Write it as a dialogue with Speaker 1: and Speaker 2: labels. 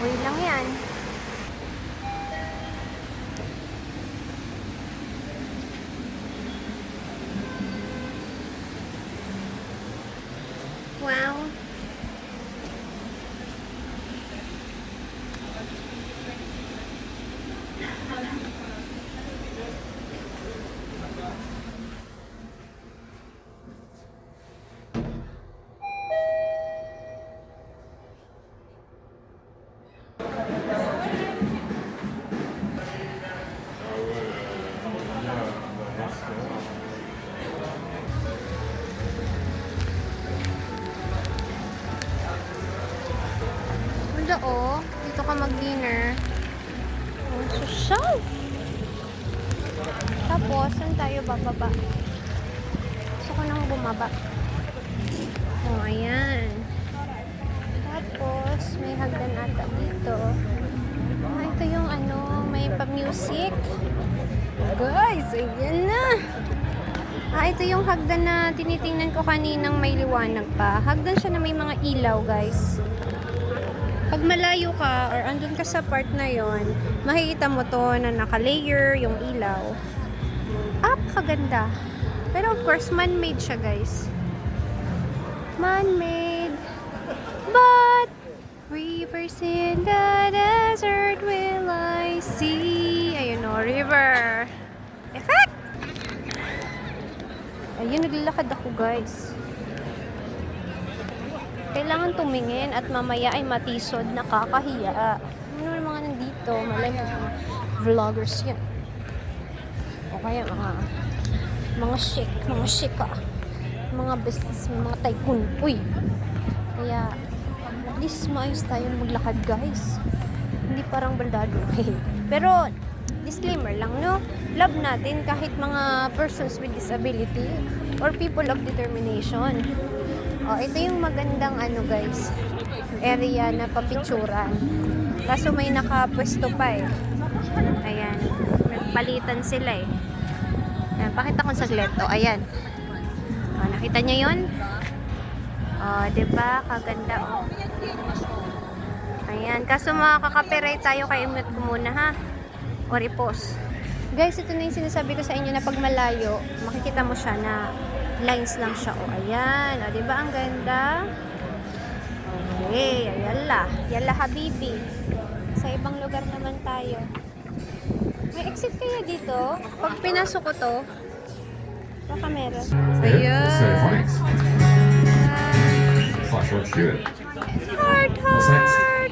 Speaker 1: kahoy lang yan. Wow. Wala oh. Dito ka mag-dinner. Ang social. Tapos, saan tayo bababa? Gusto ko nang bumaba. Oh, ayan. Tapos, may hagdan ata dito. Ah, ito yung ano, may pa-music. Guys, ayan na. Ah, ito yung hagdan na tinitingnan ko kaninang may liwanag pa. Hagdan siya na may mga ilaw, guys. Pag malayo ka or andun ka sa part na yon, makikita mo to na naka-layer yung ilaw. Ah, kaganda. Pero of course, man-made siya, guys. Man-made. But rivers in the desert will I see. Ayun o, river. Effect! Ayun, naglalakad ako, guys. Kailangan tumingin at mamaya ay matisod, nakakahiya. Ano naman mga nandito? Malay mo mga vloggers yan. O kaya mga shika, mga business, mga tycoon. Uy! Kaya, at least maayos tayong maglakad, guys. Hindi parang baldado. Pero, disclaimer lang, no? Love natin kahit mga persons with disability or people of determination. Oh, ito yung magandang ano, guys, area na papicturan. Kaso may nakapwesto pa eh. Ayan. Nagpalitan sila eh. Ayan, pakita ko saglit. Oh, ayan. Oh, nakita niyo yun? Oh, diba? Kaganda oh. Ayan. Kaso makaka-copyright tayo, kaya i-mute ko muna ha. Or i-pause. Guys, ito na yung sinasabi ko sa inyo na pag malayo, makikita mo siya na lines lang siya. O, ayan. O, diba ang ganda? Okay. Ayala. Yala, habibi. Sa ibang lugar naman tayo. May exit kaya dito? Pag pinasok ko to, baka meron. Ayan. Heart, heart.